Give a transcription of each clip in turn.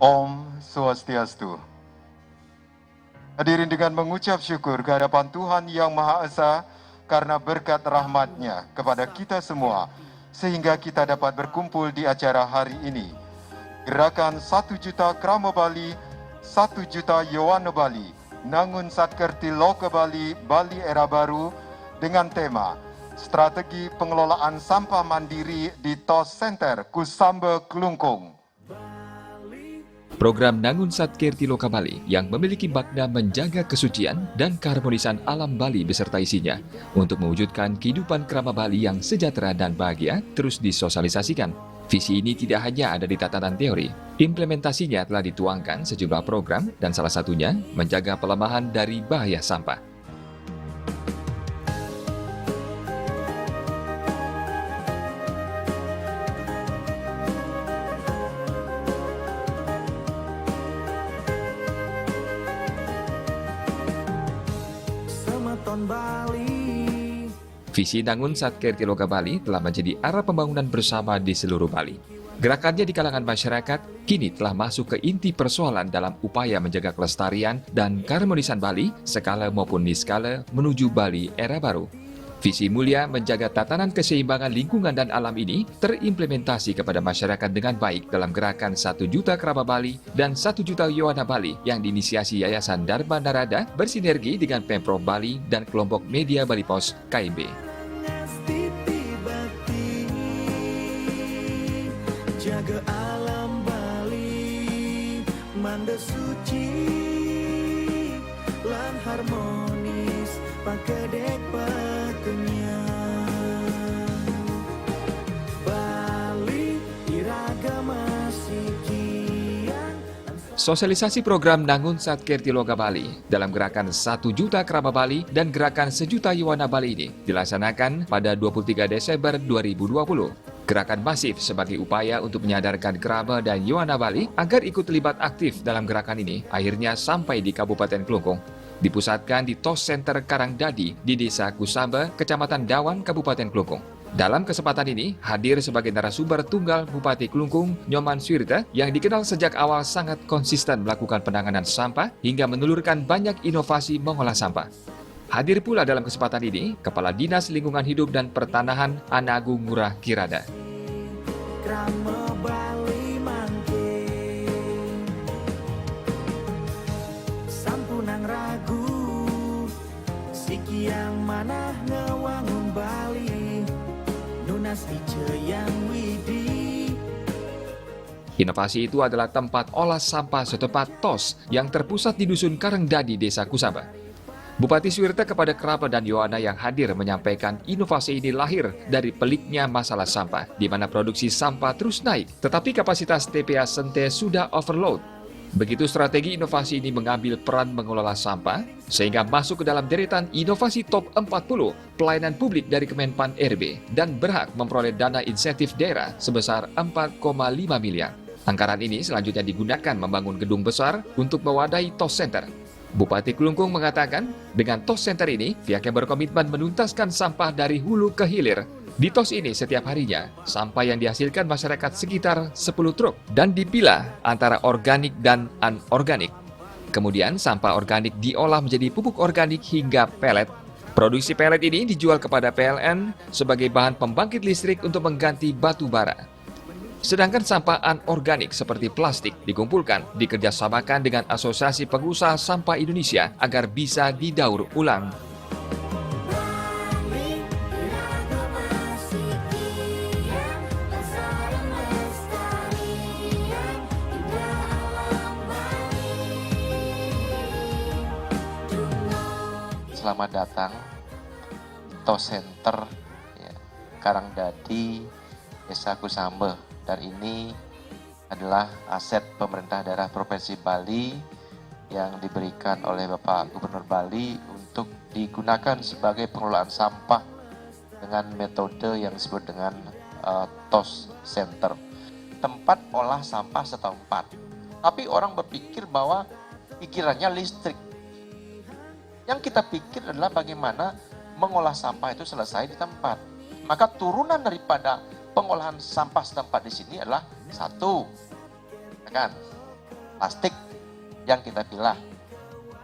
Om Swastiastu. Hadirin dengan mengucap syukur kehadapan Tuhan Yang Maha Esa karena berkat rahmat-Nya kepada kita semua, sehingga kita dapat berkumpul di acara hari ini. Gerakan 1 juta Krama Bali, 1 juta Yowana Bali, Nangun Satkerti Loka Bali, Bali Era Baru, dengan tema Strategi Pengelolaan Sampah Mandiri di TOS Center Kusamba Kelungkung. Program Nangun Satkirti Loka Bali yang memiliki makna menjaga kesucian dan keharmonisan alam Bali beserta isinya untuk mewujudkan kehidupan kerama Bali yang sejahtera dan bahagia terus disosialisasikan. Visi ini tidak hanya ada di tatanan teori, implementasinya telah dituangkan sejumlah program dan salah satunya menjaga pelemahan dari bahaya sampah. Visi Nangun Satkirti Loka Bali telah menjadi arah pembangunan bersama di seluruh Bali. Gerakannya di kalangan masyarakat kini telah masuk ke inti persoalan dalam upaya menjaga kelestarian dan keharmonisan Bali, skala maupun niskala menuju Bali Era Baru. Visi mulia menjaga tatanan keseimbangan lingkungan dan alam ini terimplementasi kepada masyarakat dengan baik dalam gerakan 1 juta Krama Bali dan 1 juta Yowana Bali yang diinisiasi Yayasan Dharma Narada bersinergi dengan Pemprov Bali dan kelompok media Bali Pos KMB. Jaga alam Bali, manda suci, lan harmonis, pakedek pakenya. Bali, iragama sikian. Sosialisasi program Nangun Satkirti Loka Bali dalam gerakan 1 juta Krama Bali dan gerakan 1 juta Yowana Bali ini dilaksanakan pada 23 Desember 2020. Gerakan masif sebagai upaya untuk menyadarkan Krama dan Yowana Bali agar ikut terlibat aktif dalam gerakan ini akhirnya sampai di Kabupaten Kelungkung. Dipusatkan di TOS Center Karangdadi di Desa Kusamba, Kecamatan Dawan, Kabupaten Kelungkung. Dalam kesempatan ini, hadir sebagai narasumber tunggal Bupati Kelungkung, Nyoman Suirta, yang dikenal sejak awal sangat konsisten melakukan penanganan sampah hingga menelurkan banyak inovasi mengolah sampah. Hadir pula dalam kesempatan ini, Kepala Dinas Lingkungan Hidup dan Pertanahan Anagung Ngurah Kirada. Krama Bali mangke, sampunang ragu, sikiang manah ngewangun Bali, nunas diceyang widi. Inovasi itu adalah tempat olah sampah setempat TOS yang terpusat di Dusun Karangdadi, Desa Kusamba. Bupati Suirta kepada Krama dan Yowana yang hadir menyampaikan inovasi ini lahir dari peliknya masalah sampah, di mana produksi sampah terus naik, tetapi kapasitas TPA Sente sudah overload. Begitu strategi inovasi ini mengambil peran mengelola sampah, sehingga masuk ke dalam deretan inovasi top 40 pelayanan publik dari Kemenpan RB dan berhak memperoleh dana insentif daerah sebesar 4,5 miliar. Anggaran ini selanjutnya digunakan membangun gedung besar untuk mewadahi TOS Center. Bupati Kelungkung mengatakan, dengan TOS Center ini, pihaknya berkomitmen menuntaskan sampah dari hulu ke hilir. Di TOS ini setiap harinya, sampah yang dihasilkan masyarakat sekitar 10 truk dan dipilah antara organik dan anorganik. Kemudian sampah organik diolah menjadi pupuk organik hingga pelet. Produksi pelet ini dijual kepada PLN sebagai bahan pembangkit listrik untuk mengganti batu bara. Sedangkan sampah anorganik seperti plastik dikumpulkan, dikerjasamakan dengan Asosiasi Pengusaha Sampah Indonesia agar bisa didaur ulang. Selamat datang TOS Center Karangdadi, Desa Kusamba. Dan ini adalah aset pemerintah daerah Provinsi Bali yang diberikan oleh Bapak Gubernur Bali untuk digunakan sebagai pengelolaan sampah dengan metode yang disebut dengan TOS Center. Tempat olah sampah setempat. Tapi orang berpikir bahwa pikirannya listrik. Yang kita pikir adalah bagaimana mengolah sampah itu selesai di tempat. Maka turunan daripada pengolahan sampah setempat di sini adalah satu, kan? plastik yang kita pilah.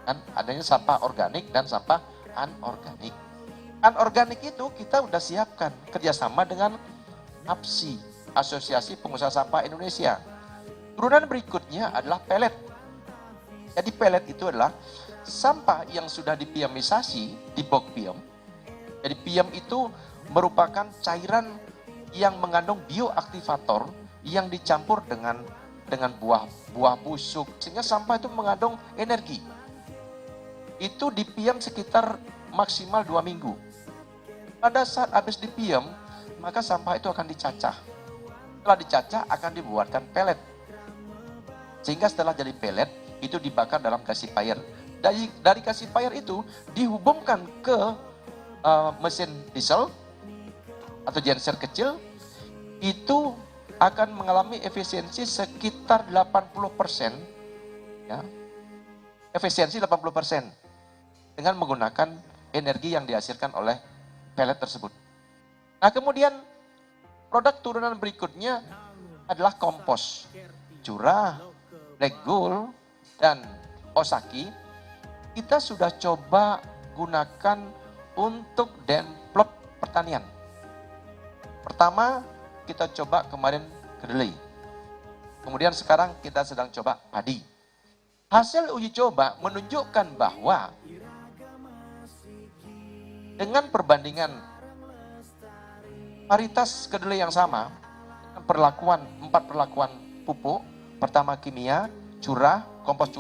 Kan adanya sampah organik dan sampah anorganik. Anorganik itu kita udah siapkan kerjasama dengan APSI, Asosiasi Pengusaha Sampah Indonesia. Turunan berikutnya adalah pelet. Jadi pelet itu adalah sampah yang sudah dipiamisasi, dibokpiam. Jadi piam itu merupakan cairan yang mengandung bioaktivator yang dicampur dengan buah busuk, sehingga sampah itu mengandung energi. Itu dipiam sekitar maksimal 2 minggu. Pada saat habis dipiam, maka sampah itu akan dicacah. Setelah dicacah akan dibuatkan pelet. Sehingga setelah jadi pelet, itu dibakar dalam gasifier. Dari gasifier itu dihubungkan ke mesin diesel atau genser kecil, itu akan mengalami efisiensi sekitar 80%, ya. Efisiensi 80% dengan menggunakan energi yang dihasilkan oleh pelet tersebut. Nah, kemudian produk turunan berikutnya adalah kompos. Curah, Black Gold, dan Osaki kita sudah coba gunakan untuk develop pertanian. Pertama kita coba kemarin kedelai. Kemudian sekarang kita sedang coba padi. Hasil uji coba menunjukkan bahwa dengan perbandingan paritas kedelai yang sama, perlakuan 4 perlakuan pupuk, pertama kimia, curah, kompos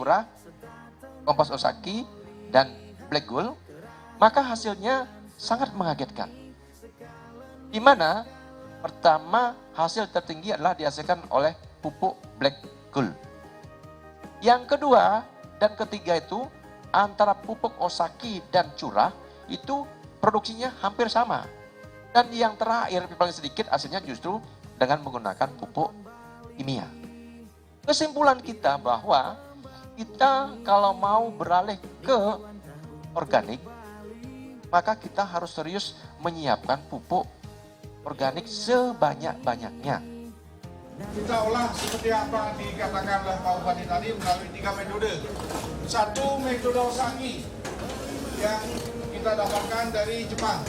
Osaki, dan Black Gold, maka hasilnya sangat mengagetkan. Di mana pertama hasil tertinggi adalah dihasilkan oleh pupuk Black Gold. Yang kedua dan ketiga itu antara pupuk Osaki dan curah itu produksinya hampir sama. Dan yang terakhir paling sedikit hasilnya justru dengan menggunakan pupuk kimia. Kesimpulan kita bahwa kita kalau mau beralih ke organik, maka kita harus serius menyiapkan pupuk organik sebanyak-banyaknya. Kita olah seperti apa dikatakan oleh Pak Bupati tadi melalui 3 metode. Satu, metode Osaki yang kita dapatkan dari Jepang.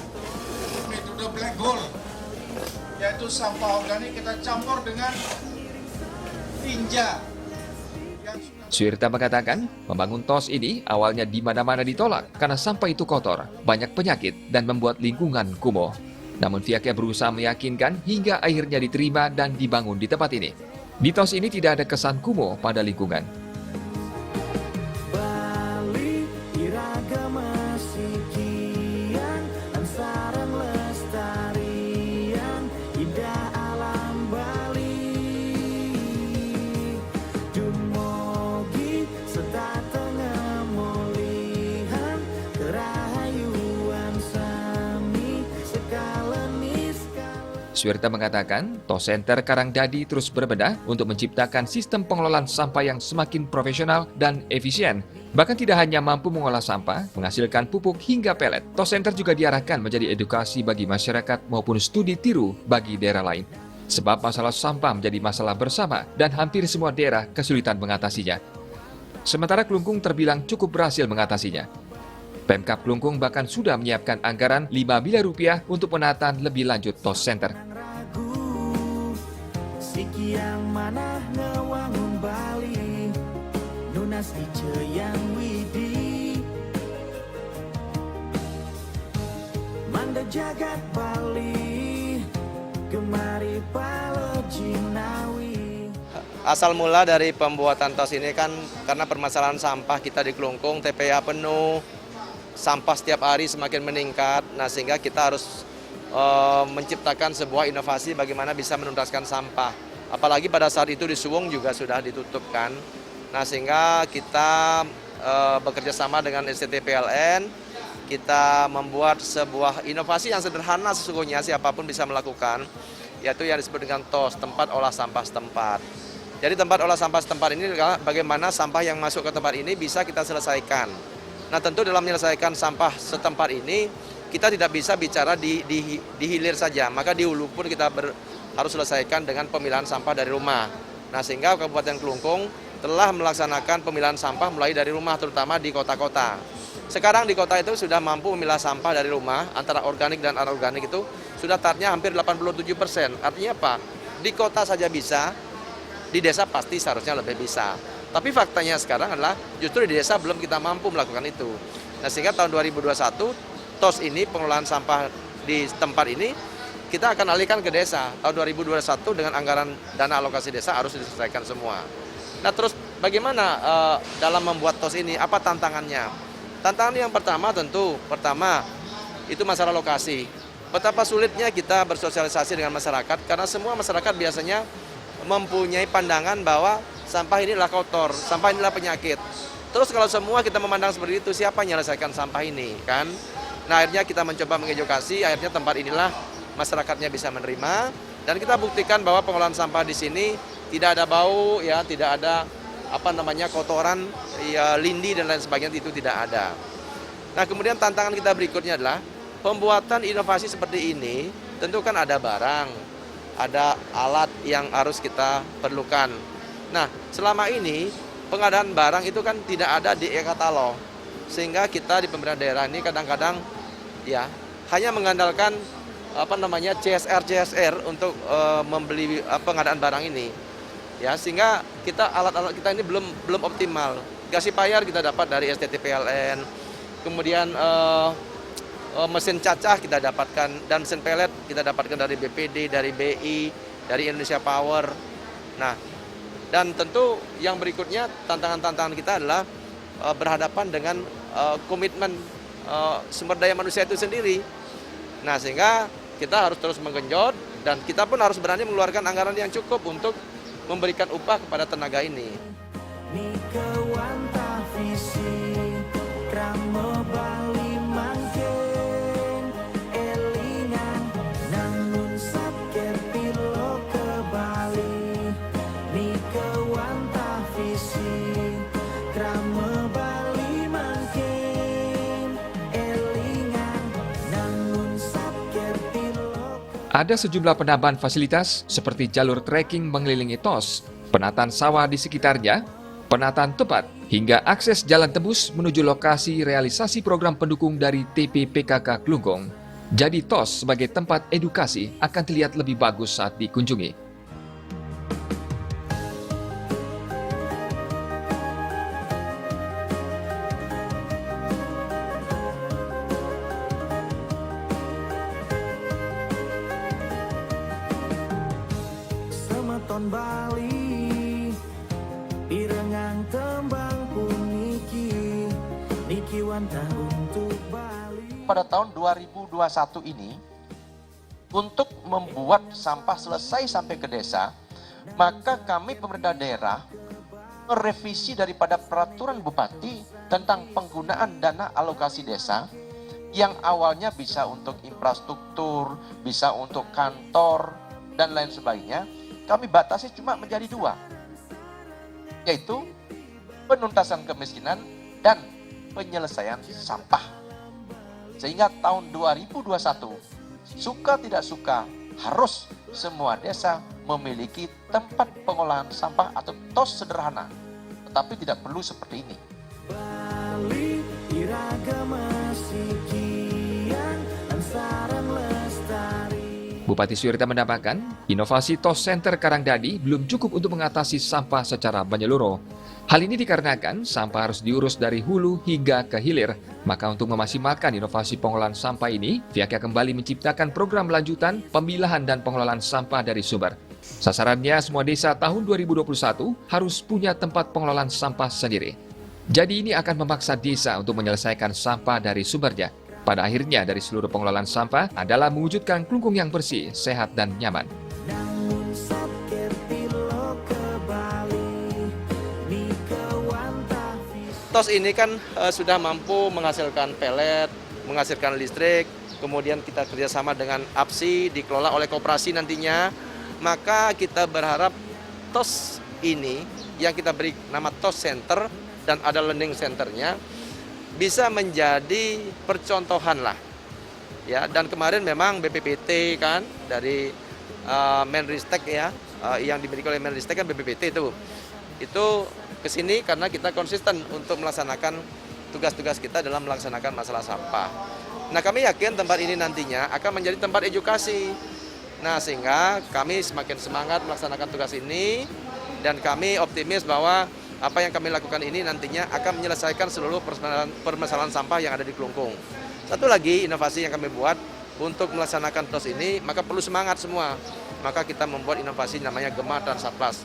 Metode Black Gold, yaitu sampah organik kita campur dengan tinja. Suirta mengatakan, membangun TOS ini awalnya di mana-mana ditolak karena sampah itu kotor, banyak penyakit, dan membuat lingkungan kumuh. Namun pihaknya berusaha meyakinkan hingga akhirnya diterima dan dibangun di tempat ini. Di TOS ini tidak ada kesan kumuh pada lingkungan. Bali iragama sikian ansaran lestarian indah alam Bali dumogi serta tengah mulihan kerahayuan sami sekalenis. Suirta mengatakan, TOS Center Karangdadi terus berbenah untuk menciptakan sistem pengelolaan sampah yang semakin profesional dan efisien. Bahkan tidak hanya mampu mengolah sampah, menghasilkan pupuk hingga pelet, TOS Center juga diarahkan menjadi edukasi bagi masyarakat maupun studi tiru bagi daerah lain. Sebab masalah sampah menjadi masalah bersama dan hampir semua daerah kesulitan mengatasinya. Sementara Klungkung terbilang cukup berhasil mengatasinya. Pemkab Klungkung bahkan sudah menyiapkan anggaran 5 miliar rupiah untuk penataan lebih lanjut TOS Center. Sikiang manah ngewangun Bali nunas iceyang widi manda jagat Bali gemari palejinawi. Asal mula dari pembuatan TOS ini kan karena permasalahan sampah kita di Klungkung, TPA penuh, sampah setiap hari semakin meningkat. Nah, sehingga kita harus menciptakan sebuah inovasi bagaimana bisa menuntaskan sampah. Apalagi pada saat itu di Suwung juga sudah ditutup kan. Nah, sehingga kita bekerja sama dengan STT PLN, kita membuat sebuah inovasi yang sederhana sesungguhnya siapapun bisa melakukan, yaitu yang disebut dengan TOS, tempat olah sampah setempat. Jadi tempat olah sampah setempat ini adalah bagaimana sampah yang masuk ke tempat ini bisa kita selesaikan. Nah, tentu dalam menyelesaikan sampah setempat ini, kita tidak bisa bicara di hilir saja, maka di hulu pun kita harus selesaikan dengan pemilahan sampah dari rumah. Nah, sehingga Kabupaten Klungkung telah melaksanakan pemilahan sampah mulai dari rumah, terutama di kota-kota. Sekarang di kota itu sudah mampu memilah sampah dari rumah, antara organik dan anorganik itu sudah targetnya hampir 87%. Artinya apa? Di kota saja bisa, di desa pasti seharusnya lebih bisa. Tapi faktanya sekarang adalah justru di desa belum kita mampu melakukan itu. Nah, sehingga tahun 2021, TOS ini, pengelolaan sampah di tempat ini, kita akan alihkan ke desa. Tahun 2021 dengan anggaran dana alokasi desa harus diselesaikan semua. Nah, terus bagaimana dalam membuat TOS ini? Apa tantangannya? Tantangan yang pertama tentu, itu masalah lokasi. Betapa sulitnya kita bersosialisasi dengan masyarakat, karena semua masyarakat biasanya mempunyai pandangan bahwa sampah ini adalah kotor, sampah ini adalah penyakit. Terus kalau semua kita memandang seperti itu, siapa yang menyelesaikan sampah ini, kan? Nah, akhirnya kita mencoba mengedukasi, akhirnya tempat inilah masyarakatnya bisa menerima, dan kita buktikan bahwa pengolahan sampah di sini tidak ada bau, ya, tidak ada kotoran, ya, lindi dan lain sebagainya, itu tidak ada. Nah, kemudian tantangan kita berikutnya adalah pembuatan inovasi seperti ini. Tentu kan ada barang, ada alat yang harus kita perlukan. Nah, selama ini pengadaan barang itu kan tidak ada di e-katalog, sehingga kita di pemerintah daerah ini kadang-kadang ya hanya mengandalkan CSR untuk membeli pengadaan barang ini. Ya, sehingga alat-alat kita ini belum optimal. Gasifier kita dapat dari STT PLN, kemudian mesin cacah kita dapatkan, dan mesin pelet kita dapatkan dari BPD, dari BI, dari Indonesia Power. Nah, dan tentu yang berikutnya tantangan-tantangan kita adalah berhadapan dengan komitmen sumber daya manusia itu sendiri. Nah, sehingga kita harus terus menggenjot, dan kita pun harus berani mengeluarkan anggaran yang cukup untuk memberikan upah kepada tenaga ini. Nikewanta visi kramo Bali mangken elingan namun satker pilo ke Bali. Nikewanta visi kramo Bali mangken elingan namun satker pilo ke. Ada sejumlah penambahan fasilitas seperti jalur trekking mengelilingi TOS, penataan sawah di sekitarnya, penataan tempat, hingga akses jalan tembus menuju lokasi realisasi program pendukung dari TPPKK Klungkung. Jadi TOS sebagai tempat edukasi akan terlihat lebih bagus saat dikunjungi. Semeton Bali pirengang tembang puniki niki wanta untuk Bali. Pada tahun 2021 ini, untuk membuat sampah selesai sampai ke desa, maka kami pemerintah daerah merevisi daripada peraturan bupati tentang penggunaan dana alokasi desa yang awalnya bisa untuk infrastruktur, bisa untuk kantor, dan lain sebagainya. Kami batasi cuma menjadi 2, yaitu penuntasan kemiskinan dan penyelesaian sampah. Sehingga tahun 2021, suka tidak suka, harus semua desa memiliki tempat pengolahan sampah atau TOS sederhana. Tetapi tidak perlu seperti ini. Bali iragama sikian ansaran lestari. Bupati Suwirta menambahkan, inovasi TOS Center Karangdadi belum cukup untuk mengatasi sampah secara menyeluruh. Hal ini dikarenakan sampah harus diurus dari hulu hingga ke hilir. Maka untuk memaksimalkan inovasi pengolahan sampah ini, pihaknya kembali menciptakan program lanjutan pemilahan dan pengelolaan sampah dari sumber. Sasarannya semua desa tahun 2021 harus punya tempat pengelolaan sampah sendiri. Jadi ini akan memaksa desa untuk menyelesaikan sampah dari sumbernya. Pada akhirnya dari seluruh pengelolaan sampah adalah mewujudkan Klungkung yang bersih, sehat, dan nyaman. Namun satker pilo ke Bali nikewanta visi. TOS ini kan sudah mampu menghasilkan pelet, menghasilkan listrik, kemudian kita kerjasama dengan APSI, dikelola oleh koperasi nantinya. Maka kita berharap TOS ini yang kita beri nama TOS Center dan ada learning centernya bisa menjadi percontohan lah. Ya, dan kemarin memang BPPT kan dari Menristek ya, yang dimiliki oleh Menristek kan BPPT itu. itu ke sini karena kita konsisten untuk melaksanakan tugas-tugas kita dalam melaksanakan masalah sampah. Nah, kami yakin tempat ini nantinya akan menjadi tempat edukasi. Nah, sehingga kami semakin semangat melaksanakan tugas ini dan kami optimis bahwa apa yang kami lakukan ini nantinya akan menyelesaikan seluruh permasalahan sampah yang ada di Kelungkung. Satu lagi inovasi yang kami buat untuk melaksanakan TOS ini, maka perlu semangat semua. Maka kita membuat inovasi namanya Gema dan Satplas,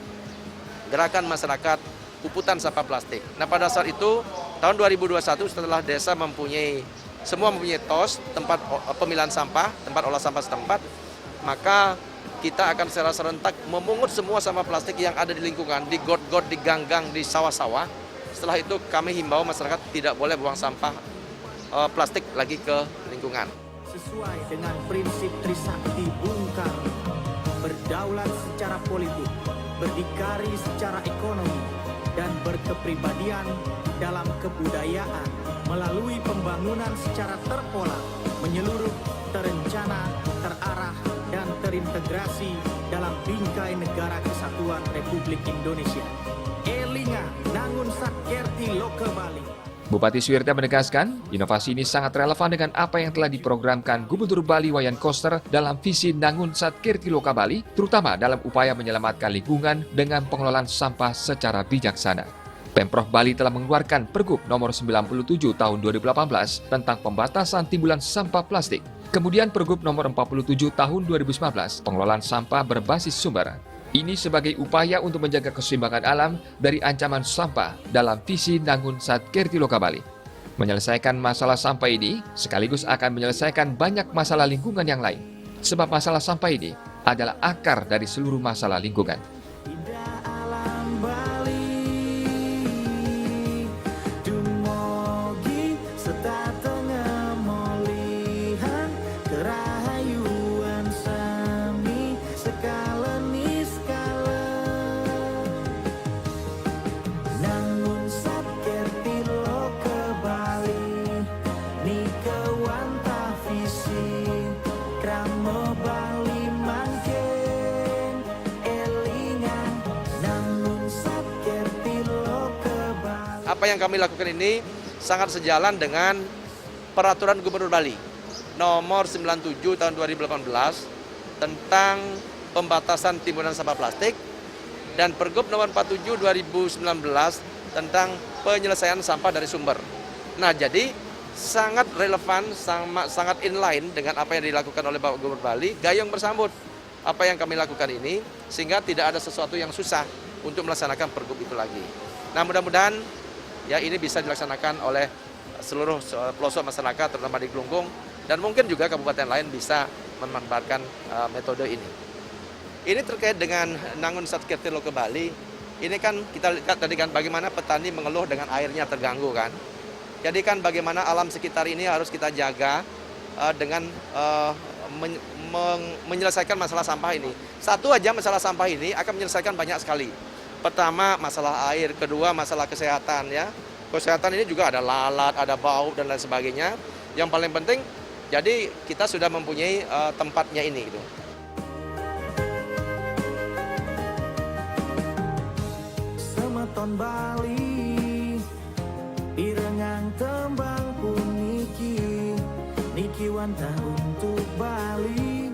Gerakan Masyarakat Puputan Sampah Plastik. Nah, pada saat itu tahun 2021 setelah desa mempunyai TOS, tempat pemilihan sampah, tempat olah sampah setempat, maka kita akan secara serentak memungut semua sampah plastik yang ada di lingkungan, di got-got, di gang-gang, di sawah-sawah. Setelah itu kami himbau masyarakat tidak boleh buang sampah plastik lagi ke lingkungan. Sesuai dengan prinsip Trisakti Bung Karno, berdaulat secara politik, berdikari secara ekonomi, dan berkepribadian dalam kebudayaan melalui pembangunan secara terpola, menyeluruh, terencana, terarah, dan terintegrasi dalam bingkai negara kesatuan Republik Indonesia. Elinga Nangun Satkerti Loke Bali. Bupati Suwirte menegaskan, inovasi ini sangat relevan dengan apa yang telah diprogramkan Gubernur Bali Wayan Koster dalam visi Nangun Satkerti Loka Bali, terutama dalam upaya menyelamatkan lingkungan dengan pengelolaan sampah secara bijaksana. Pemprov Bali telah mengeluarkan Pergub nomor 97 tahun 2018 tentang pembatasan timbulan sampah plastik. Kemudian Pergub nomor 47 tahun 2019, pengelolaan sampah berbasis sumber. Ini sebagai upaya untuk menjaga keseimbangan alam dari ancaman sampah dalam visi Nangun Satkerti Loka Bali. Menyelesaikan masalah sampah ini sekaligus akan menyelesaikan banyak masalah lingkungan yang lain. Sebab masalah sampah ini adalah akar dari seluruh masalah lingkungan. Indah alam Bali, dumogi serta tengah molihan kerahayuan sami sekala niskala. Nangun Satkerti Loka Bali, nikawanta visi krama Bali mangken. Apa yang kami lakukan ini sangat sejalan dengan Peraturan Gubernur Bali nomor 97 tahun 2018 tentang pembatasan timbunan sampah plastik dan Pergub nomor 47 2019 tentang penyelesaian sampah dari sumber. Nah, jadi sangat relevan, sangat inline dengan apa yang dilakukan oleh Bapak Gubernur Bali, gayung bersambut apa yang kami lakukan ini, sehingga tidak ada sesuatu yang susah untuk melaksanakan Pergub itu lagi. Nah, mudah-mudahan ya ini bisa dilaksanakan oleh seluruh pelosok masyarakat, terutama di Kelungkung, dan mungkin juga kabupaten lain bisa memanfaatkan metode ini. Ini terkait dengan Nangun Satkerti Loka Bali, ini kan kita lihat tadi kan bagaimana petani mengeluh dengan airnya terganggu kan. Jadi kan bagaimana alam sekitar ini harus kita jaga dengan menyelesaikan masalah sampah ini. Satu aja masalah sampah ini akan menyelesaikan banyak sekali. Pertama masalah air, kedua masalah kesehatan ya. Kesehatan ini juga ada lalat, ada bau dan lain sebagainya. Yang paling penting jadi kita sudah mempunyai tempatnya ini gitu. Semeton Bali, irengang tembang puniki, niki wanta untuk Bali.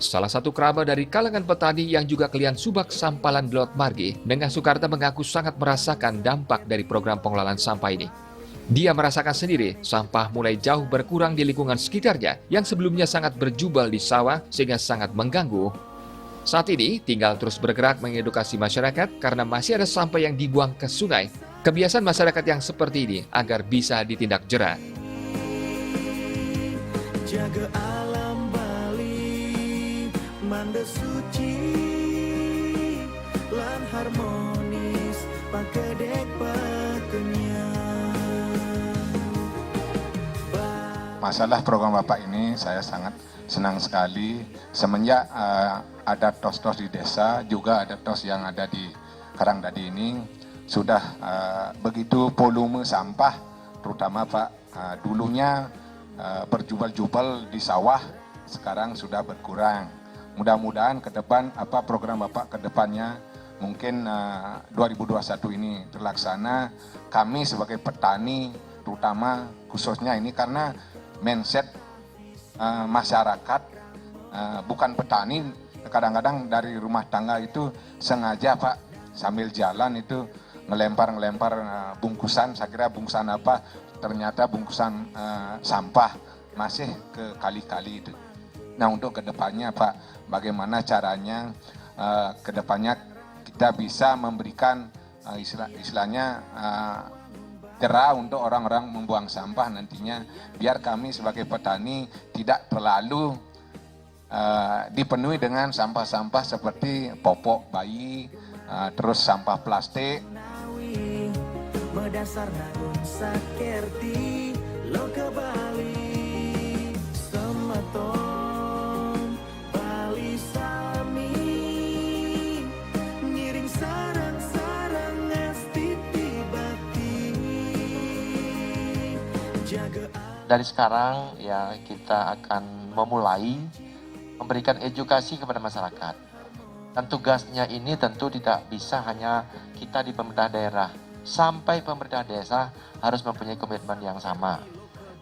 Salah satu kerabat dari kalangan petani yang juga klien Subak Sampalan Blot Margi, Nengah Soekarta mengaku sangat merasakan dampak dari program pengelolaan sampah ini. Dia merasakan sendiri sampah mulai jauh berkurang di lingkungan sekitarnya yang sebelumnya sangat berjubel di sawah sehingga sangat mengganggu. Saat ini tinggal terus bergerak mengedukasi masyarakat karena masih ada sampah yang dibuang ke sungai. Kebiasaan masyarakat yang seperti ini agar bisa ditindak jera. Jaga alam Bali, manda suci, lan harmonis, pakedek pakenya. Masalah program Bapak ini saya sangat senang sekali semenjak ada TOS-TOS di desa, juga ada TOS yang ada di Karangdadi ini, sudah begitu volume sampah, terutama Pak, dulunya berjubel-jubel di sawah, sekarang sudah berkurang. Mudah-mudahan ke depan program Bapak ke depannya mungkin 2021 ini terlaksana, kami sebagai petani terutama khususnya ini karena mindset masyarakat bukan petani, kadang-kadang dari rumah tangga itu sengaja Pak sambil jalan itu ngelempar bungkusan, saya kira bungkusan apa, ternyata bungkusan sampah masih ke kali-kali itu. Nah untuk kedepannya Pak, bagaimana caranya kedepannya kita bisa memberikan istilahnya cerah untuk orang-orang membuang sampah nantinya, biar kami sebagai petani tidak terlalu dipenuhi dengan sampah-sampah seperti popok bayi, terus sampah plastik. Medasar nagun sakerti loka Bali semeton Bali sami ngiring sarang-sarang ngastiti bakti jaga Dari sekarang ya kita akan memulai memberikan edukasi kepada masyarakat. Dan tugasnya ini tentu tidak bisa hanya kita di pemerintah daerah. Sampai pemerintah desa harus mempunyai komitmen yang sama.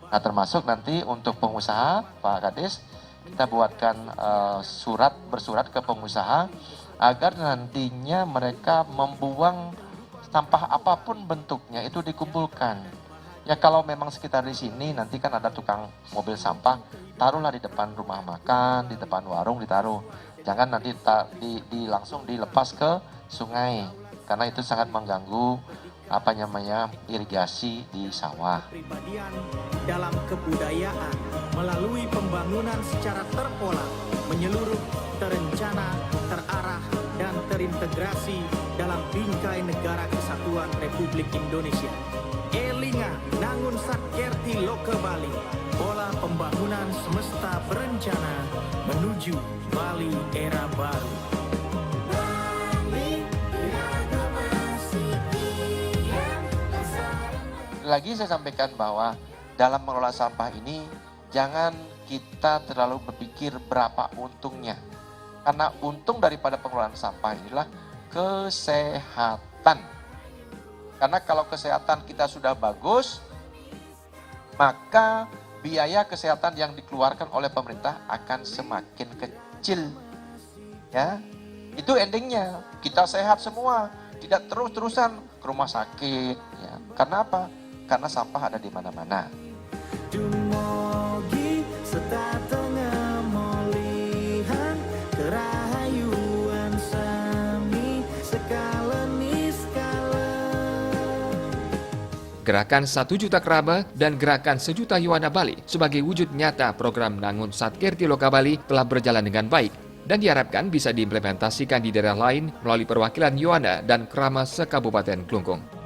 Nah termasuk nanti untuk pengusaha, Pak Kades, kita buatkan bersurat ke pengusaha agar nantinya mereka membuang sampah apapun bentuknya itu dikumpulkan. Ya kalau memang sekitar di sini nanti kan ada tukang mobil sampah, taruhlah di depan rumah makan, di depan warung ditaruh. Jangan nanti langsung dilepas ke sungai karena itu sangat mengganggu irigasi di sawah. kepribadian dalam kebudayaan melalui pembangunan secara terpola, menyeluruh, terencana, terarah, dan terintegrasi dalam bingkai negara kesatuan Republik Indonesia. Elinga Nangun Satkerti Loka Bali, pola pembangunan semesta berencana menuju Bali era baru. Lagi saya sampaikan bahwa dalam mengelola sampah ini jangan kita terlalu berpikir berapa untungnya. Karena untung daripada pengelolaan sampah inilah kesehatan. Karena kalau kesehatan kita sudah bagus, maka biaya kesehatan yang dikeluarkan oleh pemerintah akan semakin kecil. Ya, itu endingnya. Kita sehat semua, tidak terus-terusan ke rumah sakit. Ya. Karena apa? Karena sampah ada di mana-mana. Dumogi setatengah molihan kerahayuan sami sekalenis skala. Gerakan 1 Juta Keraba dan Gerakan 1 Juta Yuana Bali sebagai wujud nyata program Nangun Satkerti Loka Bali telah berjalan dengan baik dan diharapkan bisa diimplementasikan di daerah lain melalui perwakilan Yuana dan Krama se-Kabupaten Klungkung.